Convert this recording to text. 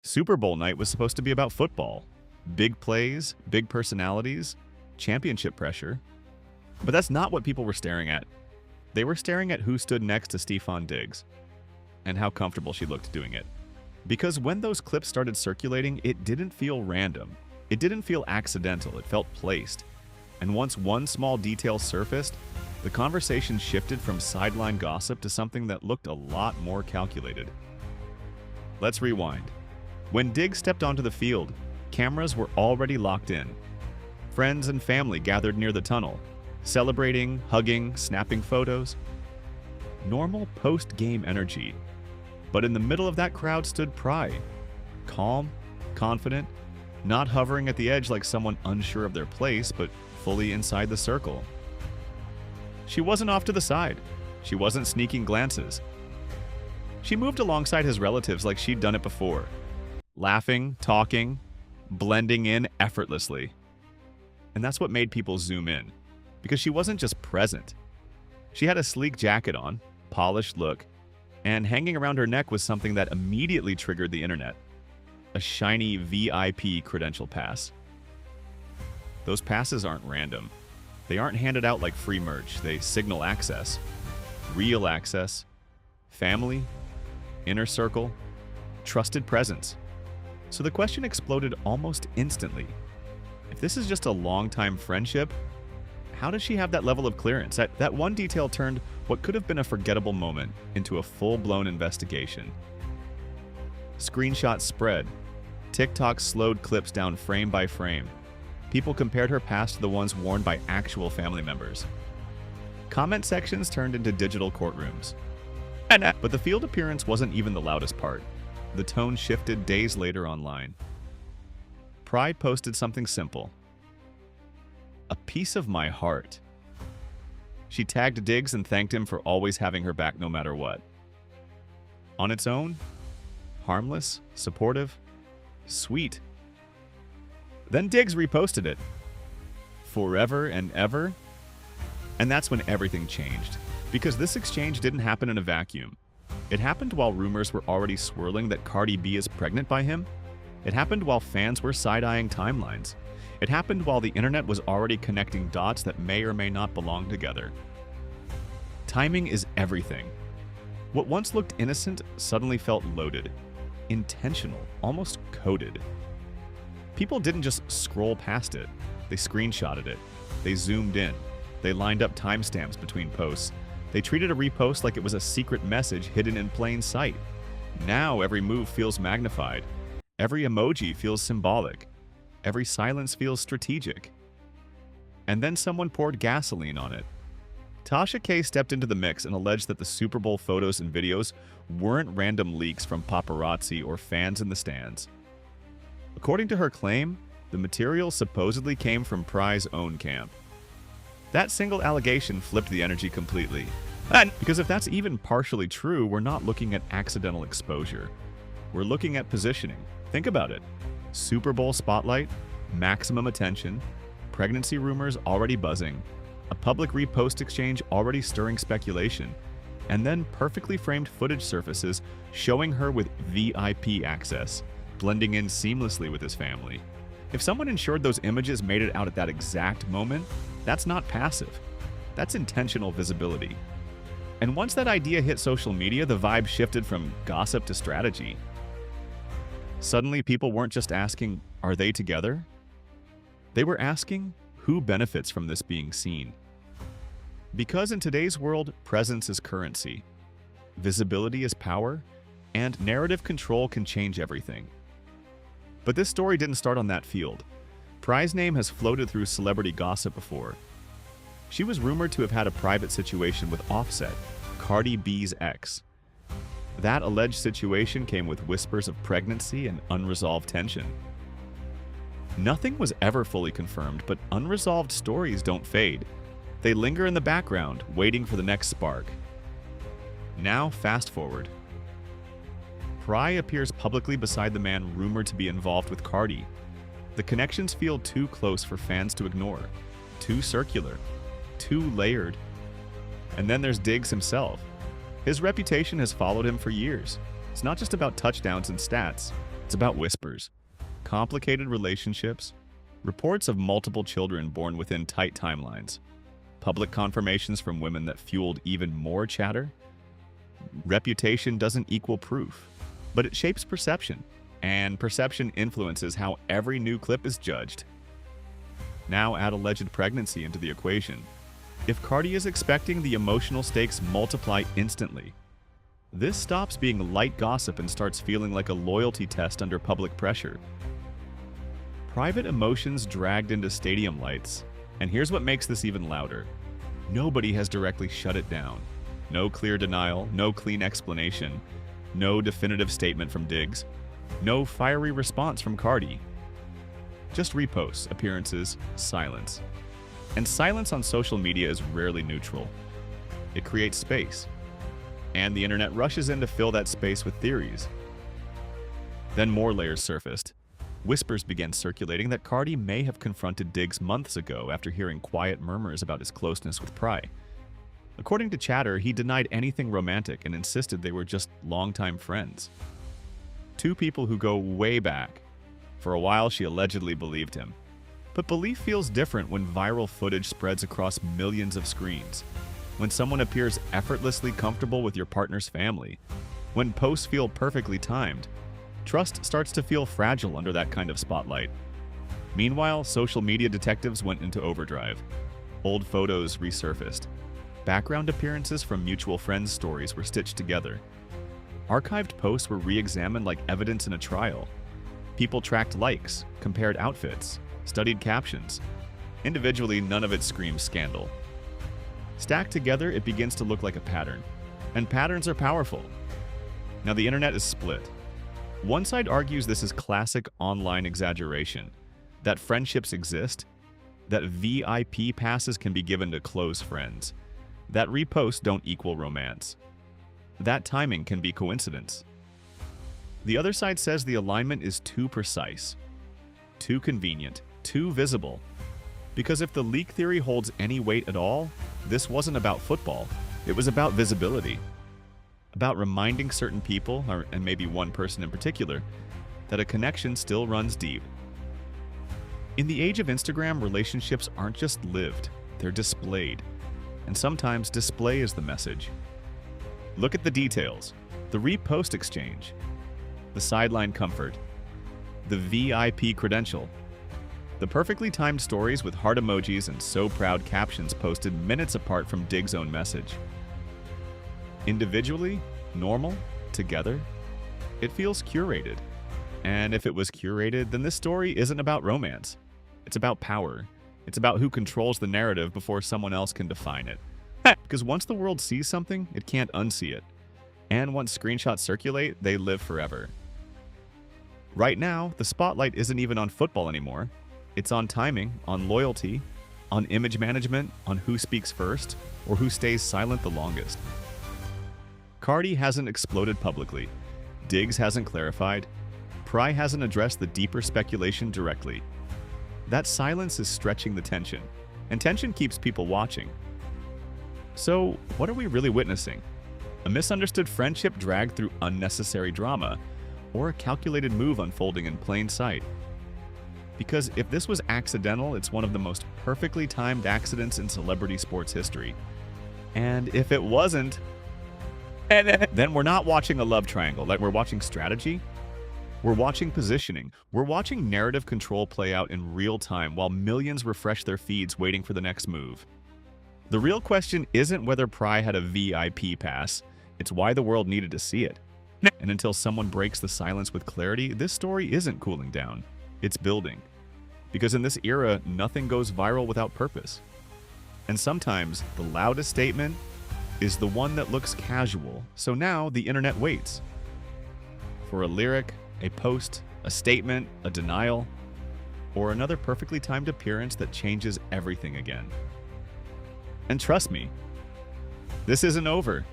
Super Bowl night was supposed to be about football. Big plays, big personalities, championship pressure. But that's not what people were staring at. They were staring at who stood next to Stephon Diggs and how comfortable she looked doing it. Because when those clips started circulating, it didn't feel random. It didn't feel accidental. It felt placed. And once one small detail surfaced, the conversation shifted from sideline gossip to something that looked a lot more calculated. Let's rewind. When Diggs stepped onto the field, cameras were already locked in. Friends and family gathered near the tunnel, celebrating, hugging, snapping photos. Normal post-game energy. But in the middle of that crowd stood Pry. Calm, confident, not hovering at the edge like someone unsure of their place, but fully inside the circle. She wasn't off to the side. She wasn't sneaking glances. She moved alongside his relatives like she'd done it before, laughing, talking, blending in effortlessly. And that's what made people zoom in, because she wasn't just present. She had a sleek jacket on, polished look, and hanging around her neck was something that immediately triggered the internet. A shiny VIP credential pass. Those passes aren't random. They aren't handed out like free merch. They signal access. Real access. Family. Inner circle. Trusted presence. So the question exploded almost instantly. If this is just a long-time friendship, how does she have that level of clearance? That one detail turned what could have been a forgettable moment into a full-blown investigation. Screenshots spread. TikTok slowed clips down frame by frame. People compared her past to the ones worn by actual family members. Comment sections turned into digital courtrooms. But the field appearance wasn't even the loudest part. The tone shifted days later online. Pry posted something simple. A piece of my heart. She tagged Diggs and thanked him for always having her back no matter what. On its own, harmless, supportive, sweet. Then Diggs reposted it. Forever and ever. And that's when everything changed. Because this exchange didn't happen in a vacuum. It happened while rumors were already swirling that Cardi B is pregnant by him. It happened while fans were side-eyeing timelines. It happened while the internet was already connecting dots that may or may not belong together. Timing is everything. What once looked innocent suddenly felt loaded. Intentional, almost coded. People didn't just scroll past it. They screenshotted it. They zoomed in. They lined up timestamps between posts. They treated a repost like it was a secret message hidden in plain sight. Now every move feels magnified. Every emoji feels symbolic. Every silence feels strategic. And then someone poured gasoline on it. Tasha K stepped into the mix and alleged that the Super Bowl photos and videos weren't random leaks from paparazzi or fans in the stands. According to her claim, the material supposedly came from Pry's own camp. That single allegation flipped the energy completely. Because if that's even partially true, we're not looking at accidental exposure. We're looking at positioning. Think about it. Super Bowl spotlight, maximum attention, pregnancy rumors already buzzing, a public repost exchange already stirring speculation, and then perfectly framed footage surfaces showing her with VIP access, blending in seamlessly with his family. If someone ensured those images made it out at that exact moment, that's not passive. That's intentional visibility. And once that idea hit social media, the vibe shifted from gossip to strategy. Suddenly, people weren't just asking, are they together? They were asking, who benefits from this being seen? Because in today's world, presence is currency, visibility is power, and narrative control can change everything. But this story didn't start on that field. Pry's name has floated through celebrity gossip before. She was rumored to have had a private situation with Offset, Cardi B's ex. That alleged situation came with whispers of pregnancy and unresolved tension. Nothing was ever fully confirmed, but unresolved stories don't fade. They linger in the background, waiting for the next spark. Now, fast forward. Pry appears publicly beside the man rumored to be involved with Cardi. The connections feel too close for fans to ignore, too circular, too layered. And then there's Diggs himself. His reputation has followed him for years. It's not just about touchdowns and stats. It's about whispers, complicated relationships, reports of multiple children born within tight timelines, public confirmations from women that fueled even more chatter. Reputation doesn't equal proof, but it shapes perception, and perception influences how every new clip is judged. Now add alleged pregnancy into the equation. If Cardi is expecting, the emotional stakes multiply instantly. This stops being light gossip and starts feeling like a loyalty test under public pressure. Private emotions dragged into stadium lights, and here's what makes this even louder. Nobody has directly shut it down. No clear denial, no clean explanation, no definitive statement from Diggs, no fiery response from Cardi. Just reposts, appearances, silence. And silence on social media is rarely neutral. It creates space, and the internet rushes in to fill that space with theories. Then more layers surfaced. Whispers began circulating that Cardi may have confronted Diggs months ago after hearing quiet murmurs about his closeness with Pry. According to chatter, he denied anything romantic and insisted they were just longtime friends. Two people who go way back. For a while, she allegedly believed him. But belief feels different when viral footage spreads across millions of screens. When someone appears effortlessly comfortable with your partner's family. When posts feel perfectly timed. Trust starts to feel fragile under that kind of spotlight. Meanwhile, social media detectives went into overdrive. Old photos resurfaced. Background appearances from mutual friends' stories were stitched together. Archived posts were re-examined like evidence in a trial. People tracked likes, compared outfits, studied captions. Individually, none of it screams scandal. Stacked together, it begins to look like a pattern. And patterns are powerful. Now the internet is split. One side argues this is classic online exaggeration, that friendships exist, that VIP passes can be given to close friends, that reposts don't equal romance, that timing can be coincidence. The other side says the alignment is too precise, too convenient, too visible. Because if the leak theory holds any weight at all, this wasn't about football, it was about visibility. About reminding certain people, and maybe one person in particular, that a connection still runs deep. In the age of Instagram, relationships aren't just lived, they're displayed. And sometimes display is the message. Look at the details. The repost exchange, the sideline comfort, the VIP credential, the perfectly timed stories with heart emojis and so proud captions posted minutes apart from Diggs' own message. Individually, normal, together, it feels curated. And if it was curated, then this story isn't about romance. It's about power. It's about who controls the narrative before someone else can define it. Because once the world sees something, it can't unsee it. And once screenshots circulate, they live forever. Right now, the spotlight isn't even on football anymore. It's on timing, on loyalty, on image management, on who speaks first, or who stays silent the longest. Cardi hasn't exploded publicly. Diggs hasn't clarified. Pry hasn't addressed the deeper speculation directly. That silence is stretching the tension, and tension keeps people watching. So, what are we really witnessing? A misunderstood friendship dragged through unnecessary drama, or a calculated move unfolding in plain sight? Because if this was accidental, it's one of the most perfectly timed accidents in celebrity sports history. And if it wasn't, then we're not watching a love triangle, like we're watching strategy. We're watching positioning. We're watching narrative control play out in real time while millions refresh their feeds waiting for the next move. The real question isn't whether Pry had a VIP pass, it's why the world needed to see it. And until someone breaks the silence with clarity, this story isn't cooling down, it's building. Because in this era, nothing goes viral without purpose. And sometimes, the loudest statement is the one that looks casual, so now the internet waits. For a lyric, a post, a statement, a denial, or another perfectly timed appearance that changes everything again. And trust me, this isn't over.